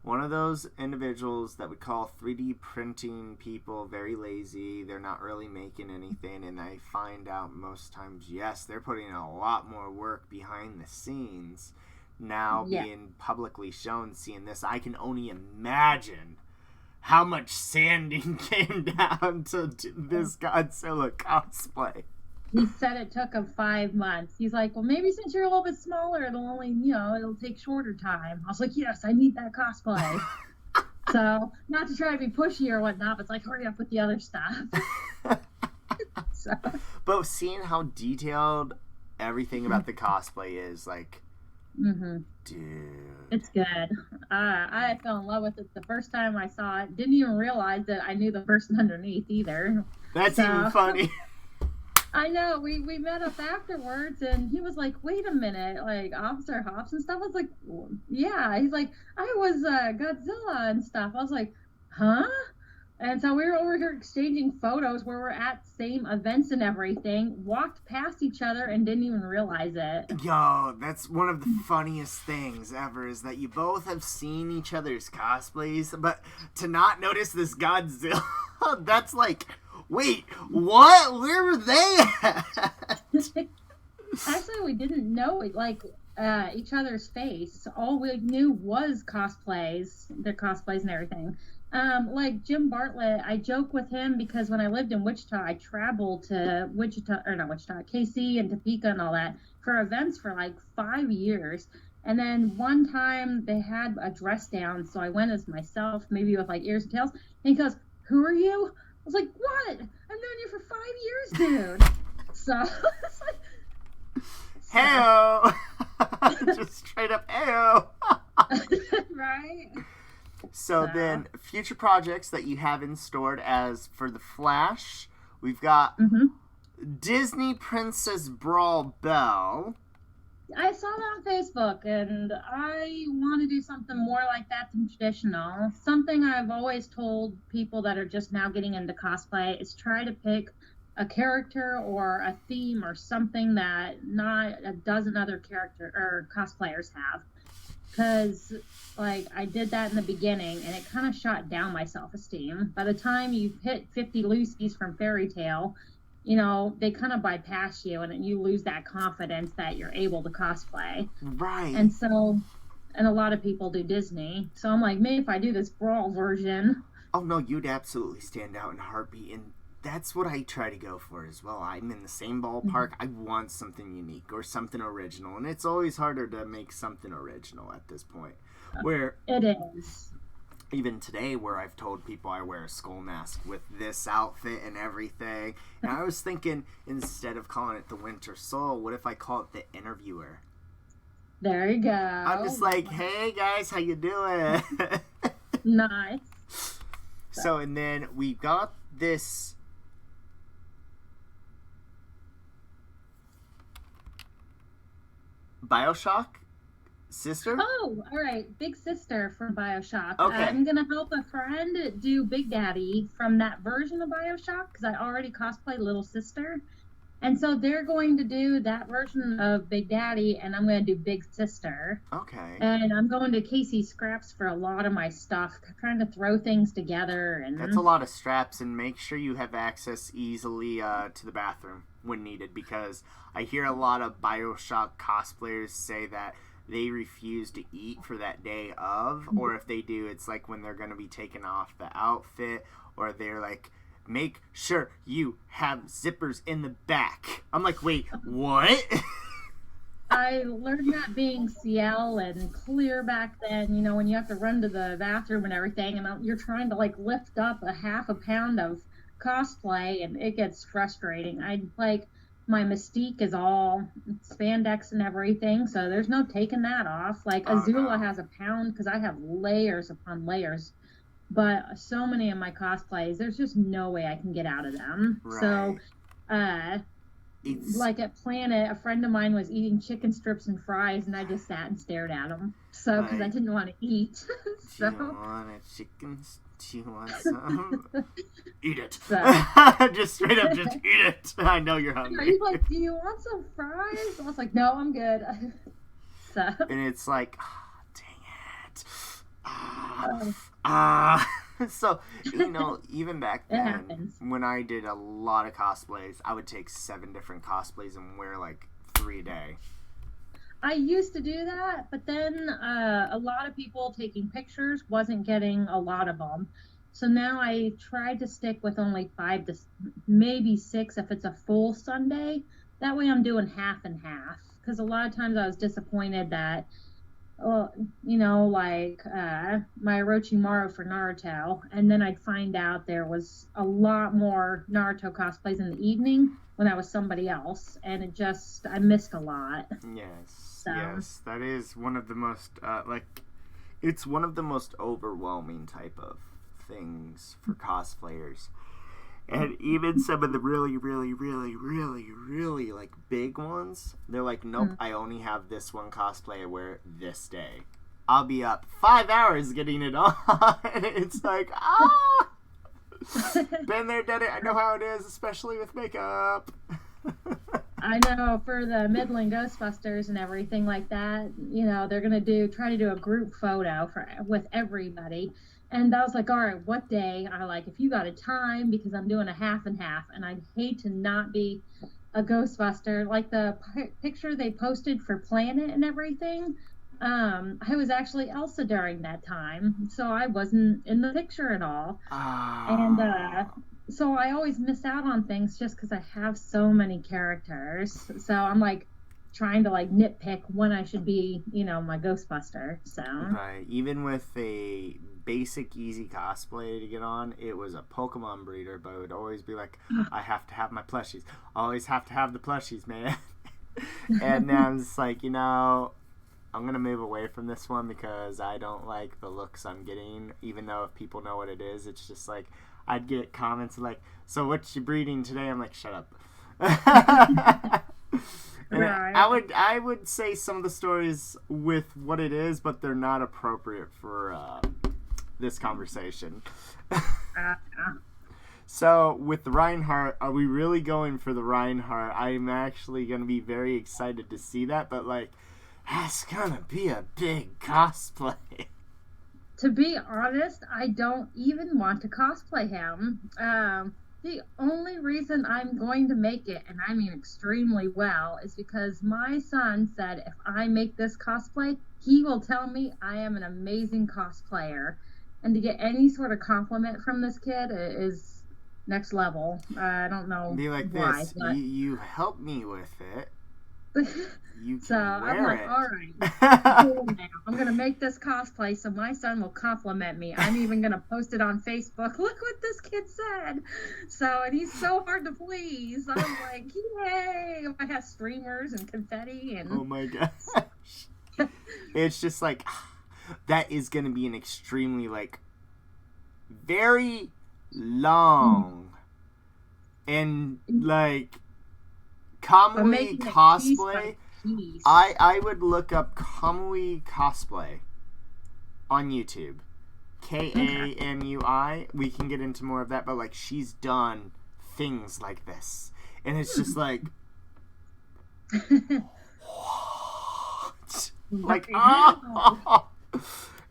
one of those individuals that would call 3D printing people very lazy. They're not really making anything, and I find out most times, yes, they're putting a lot more work behind the scenes. Now being publicly shown, seeing this, I can only imagine how much sanding came down to this Godzilla cosplay. He said it took him 5 months. He's like, well, maybe since you're a little bit smaller, it'll take shorter time. I was like, yes, I need that cosplay. So, not to try to be pushy or whatnot, but it's like, hurry up with the other stuff. So. But seeing how detailed everything about the cosplay is, like, dude, it's good. I fell in love with it the first time I saw it. Didn't even realize that I knew the person underneath either. That's even funny. I know. We met up afterwards, and he was like, "Wait a minute, like Officer Hobbs and stuff." I was like, "Yeah." He's like, "I was Godzilla and stuff." I was like, "Huh?" And so we were over here exchanging photos where we're at same events and everything, walked past each other and didn't even realize it. Yo, that's one of the funniest things ever, is that you both have seen each other's cosplays, but to not notice this Godzilla, that's like, wait, what? Where were they at? Actually, we didn't know each other's face. All we knew was cosplays, their cosplays and everything. Like Jim Bartlett, I joke with him because when I lived in Wichita, I traveled to KC and Topeka and all that for events for like 5 years. And then one time they had a dress down, so I went as myself, maybe with like ears and tails. And he goes, "Who are you?" I was like, "What? I've known you for 5 years, dude." So it's like, Heyo! Just straight up heyo! Right? So then, future projects that you have in stored as for the Flash, we've got Disney Princess Brawl Belle. I saw that on Facebook, and I want to do something more like that than traditional. Something I've always told people that are just now getting into cosplay is try to pick a character or a theme or something that not a dozen other character or cosplayers have. Because, like, I did that in the beginning, and it kind of shot down my self-esteem. By the time you hit 50 Lucy's from Fairy Tale, you know, they kind of bypass you, and you lose that confidence that you're able to cosplay. Right. And so, and a lot of people do Disney. So I'm like, maybe if I do this Brawl version. Oh, no, you'd absolutely stand out in a heartbeat, and that's what I try to go for as well. I'm in the same ballpark. I want something unique or something original, and it's always harder to make something original at this point. Where it is. Even today, where I've told people I wear a skull mask with this outfit and everything, and I was thinking, instead of calling it the Winter Soul, what if I call it the Interviewer? There you go. I'm just like, hey guys, how you doing? Nice. So, and then we got this BioShock sister? Oh, all right. Big sister from BioShock. Okay. I'm going to help a friend do Big Daddy from that version of BioShock because I already cosplay Little Sister. And so they're going to do that version of Big Daddy, and I'm going to do Big Sister. Okay. And I'm going to Casey Scraps for a lot of my stuff, trying to throw things together. And that's a lot of straps, and make sure you have access easily to the bathroom when needed, because I hear a lot of BioShock cosplayers say that they refuse to eat for that day of, or if they do, it's like when they're going to be taking off the outfit, or they're like, make sure you have zippers in the back. I'm like, wait, what? I learned that being CL and clear back then, when you have to run to the bathroom and everything, and you're trying to like lift up a half a pound of cosplay, and it gets frustrating. I like my mystique is all spandex and everything, so there's no taking that off. Like Oh Azula no. has a pound because I have layers upon layers, but so many of my cosplays, there's just no way I can get out of them. So, Right. uh, It's like at Planet, a friend of mine was eating chicken strips and fries, and I just sat and stared at him. So, because I like, didn't want to eat. do you So, want a chicken? Do you want some? Eat it. so Just straight up, just eat it. I know you're hungry. he's like, "Do you want some fries?" I was like, "No, I'm good." So, And it's like, oh, dang it. Ah, um, ah. So, even back it then, happens. when I did a lot of cosplays, I would take 7 different cosplays and wear like 3 a day. I used to do that, but then a lot of people taking pictures wasn't getting a lot of them. So now I try to stick with only 5 to maybe 6 if it's a full Sunday. That way I'm doing half and half. Because a lot of times I was disappointed that, well, like my Orochimaru for Naruto, and then I'd find out there was a lot more Naruto cosplays in the evening when I was somebody else, and I missed a lot. Yes, So. yes, that is one of the most it's one of the most overwhelming type of things for cosplayers. And even some of the really, really, really, really, really like big ones, they're like, nope, I only have this one cosplay I wear this day. I'll be up 5 hours getting it on. It's like, ah, been there, done it. I know how it is, especially with makeup. I know for the Midland Ghostbusters and everything like that, they're gonna try to do a group photo with everybody. And I was like, all right, what day? I like if you got a time because I'm doing a half and half, and I'd hate to not be a Ghostbuster. Like the picture they posted for Planet and everything. I was actually Elsa during that time, so I wasn't in the picture at all. And Ah. so I always miss out on things just because I have so many characters. So I'm like trying to like nitpick when I should be, my Ghostbuster. So Right. Even with a basic easy cosplay to get on, it was a Pokemon breeder, but it would always be like, I have to have my plushies. Always have to have the plushies, man. And now I'm just like, I'm gonna move away from this one because I don't like the looks I'm getting. Even though if people know what it is, it's just like I'd get comments like, "So what you breeding today?" I'm like, "Shut up." And right. I would say some of the stories with what it is, but they're not appropriate for this conversation. Uh, So with the Reinhardt, are we really going for the Reinhardt? I'm actually gonna be very excited to see that, but like, that's gonna be a big cosplay. to be honest, I don't even want to cosplay him. The only reason I'm going to make it, and I mean extremely well, is because my son said if I make this cosplay, he will tell me I am an amazing cosplayer. And to get any sort of compliment from this kid is next level. I don't know Be like why, this. You help me with it. but You so can I'm wear like, it. all right, cool now. I'm gonna make this cosplay so my son will compliment me. I'm even gonna post it on Facebook. Look what this kid said. So, and he's so hard to please. I'm like, yay! I have streamers and confetti Oh and my gosh. It's just like that is gonna be an extremely like very long and like but Kamui making it piece by cosplay. piece. I would look up Kamui cosplay on YouTube. Kamui. We can get into more of that, but like she's done things like this, and it's just like what? Like oh.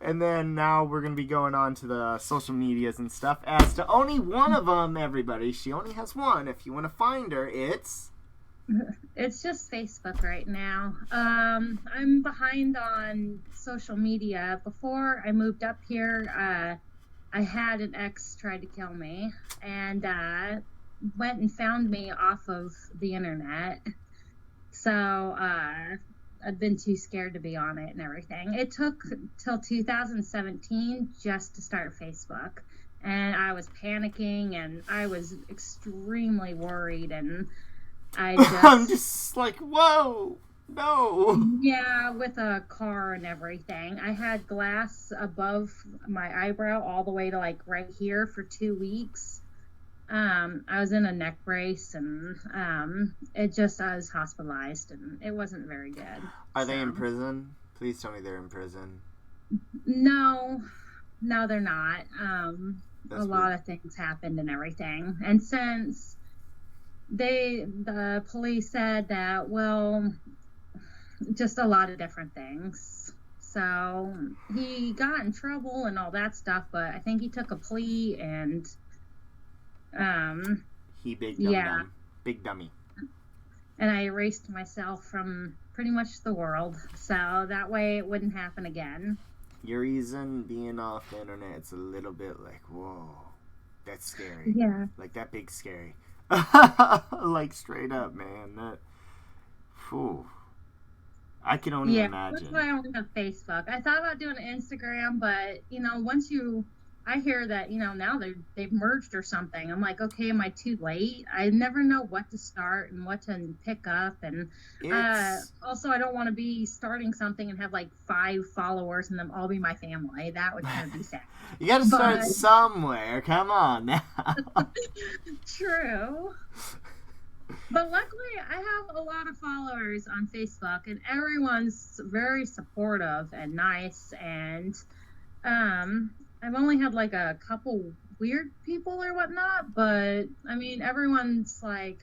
And then now we're gonna be going on to the social medias and stuff. As to only one of them, everybody. She only has one. If you want to find her, it's It's just Facebook right now. I'm behind on social media. Before I moved up here, I had an ex try to kill me and went and found me off of the internet. So I'd been too scared to be on it and everything. It took till 2017 just to start Facebook. And I was panicking and I was extremely worried, and I I'm just like, whoa, no. Yeah, with a car and everything. I had glass above my eyebrow all the way to like right here for 2 weeks. I was in a neck brace, and I was hospitalized, and it wasn't very good. Are they in prison? Please tell me they're in prison. No, they're not. A lot of things happened and everything. And since the police said that, well, just a lot of different things. So he got in trouble and all that stuff, but I think he took a plea, and he big dummy. And I erased myself from pretty much the world, so that way it wouldn't happen again. Your reason being off the internet, it's a little bit like, whoa, that's scary. Yeah. Like, that big scary. Like, straight up, man. That, whew. I can only imagine. That's why I only have Facebook. I thought about doing Instagram, but, I hear that, now they've merged or something. I'm like, okay, am I too late? I never know what to start and what to pick up. And also, I don't want to be starting something and have like 5 followers and them all be my family. That would kind of be sad. You got to start somewhere. Come on now. True. But luckily, I have a lot of followers on Facebook, and everyone's very supportive and nice. And I've only had like a couple weird people or whatnot, but I mean, everyone's like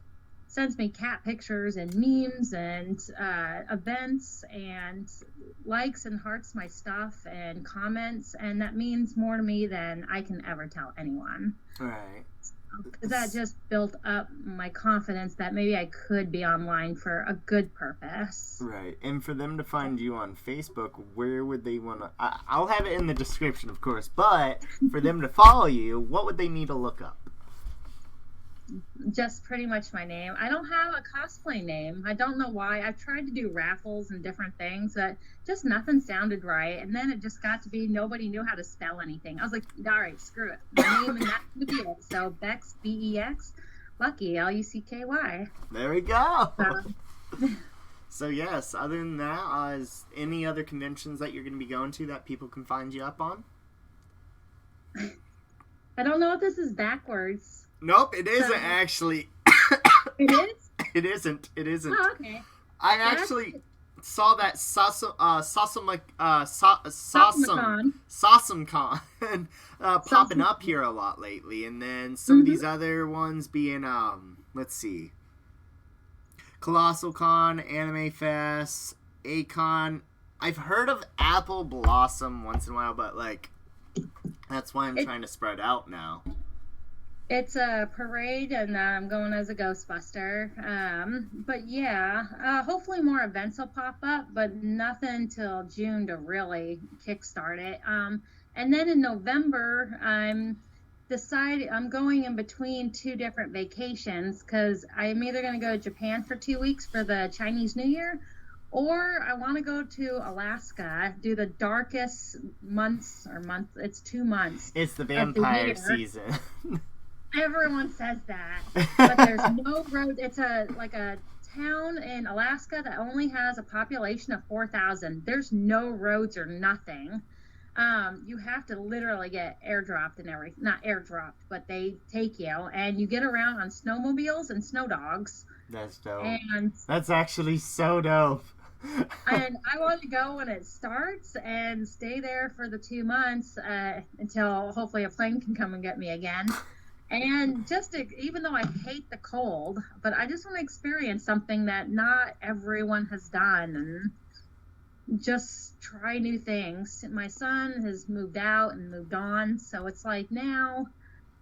sends me cat pictures and memes and events and likes and hearts my stuff and comments, and that means more to me than I can ever tell anyone. Right. Because that just built up my confidence that maybe I could be online for a good purpose. Right. And for them to find you on Facebook, where would they want to... I'll have it in the description, of course, but for them to follow you, what would they need to look up? Just pretty much my name. I don't have a cosplay name. I don't know why. I've tried to do raffles and different things, but just nothing sounded right. And then it just got to be nobody knew how to spell anything. I was like, all right, screw it. My name and that's the deal. So Bex, B-E-X, Lucky, L-U-C-K-Y. There we go. So yes, other than that, is any other conventions that you're going to be going to that people can find you up on? I don't know if this is backwards. Nope, it isn't actually. It is? It isn't. Oh, okay. I actually saw that SawsomeCon popping up here a lot lately, and then some of these other ones being let's see, Colossal Con, Anime Fest, A-Con. I've heard of Apple Blossom once in a while, but like that's why I'm trying to spread out now. It's a parade, and I'm going as a Ghostbuster. But yeah, hopefully more events will pop up, but nothing till June to really kickstart it. And then in November, I'm going in between 2 different vacations, because I'm either going to go to Japan for 2 weeks for the Chinese New Year, or I want to go to Alaska, do the darkest month. It's 2 months. It's the vampire season. Everyone says that, but there's no road. It's a town in Alaska that only has a population of 4,000. There's no roads or nothing. You have to literally get airdropped and everything. Not airdropped, but they take you, and you get around on snowmobiles and snow dogs. That's dope. And that's actually so dope. And I want to go when it starts and stay there for the 2 months until hopefully a plane can come and get me again. And even though I hate the cold, but I just want to experience something that not everyone has done and just try new things. My son has moved out and moved on, so it's like now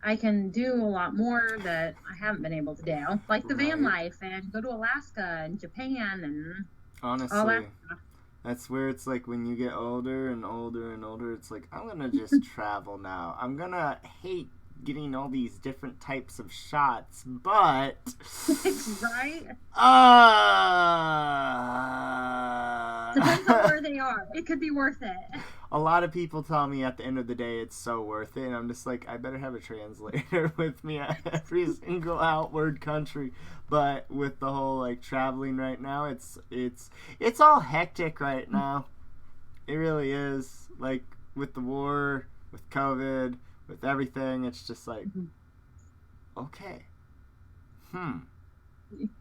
I can do a lot more that I haven't been able to do, like the van life and go to Alaska and Japan and honestly, all that stuff. That's where it's like when you get older and older and older, it's like, I'm going to just travel now. I'm going to hate getting all these different types of shots, but right? depends on where they are. It could be worth it. A lot of people tell me at the end of the day it's so worth it, and I'm just like, I better have a translator with me at every single outward country. But with the whole like traveling right now, it's all hectic right now. It really is. Like with the war, with COVID, with everything, it's just like, okay.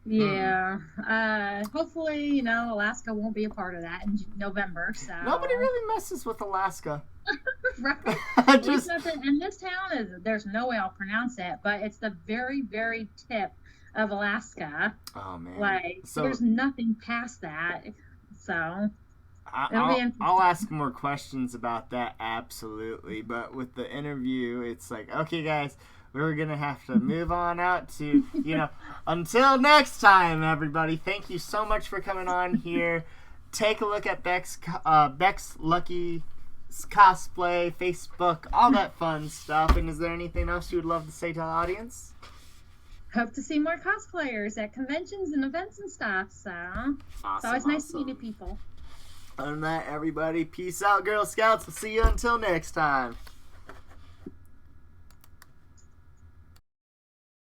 Yeah. Hopefully, Alaska won't be a part of that in November. So nobody really messes with Alaska. Right. Just... And this town there's no way I'll pronounce it, but it's the very, very tip of Alaska. Oh man. Like there's nothing past that. So I'll ask more questions about that, absolutely. But with the interview, it's like, okay, guys, we're going to have to move on out to, until next time, everybody. Thank you so much for coming on here. Take a look at Beck's Lucky Cosplay, Facebook, all that fun stuff. And is there anything else you would love to say to the audience? Hope to see more cosplayers at conventions and events and stuff. So it's always nice to meet new people. Other than that, everybody, peace out, Girl Scouts. We'll see you until next time.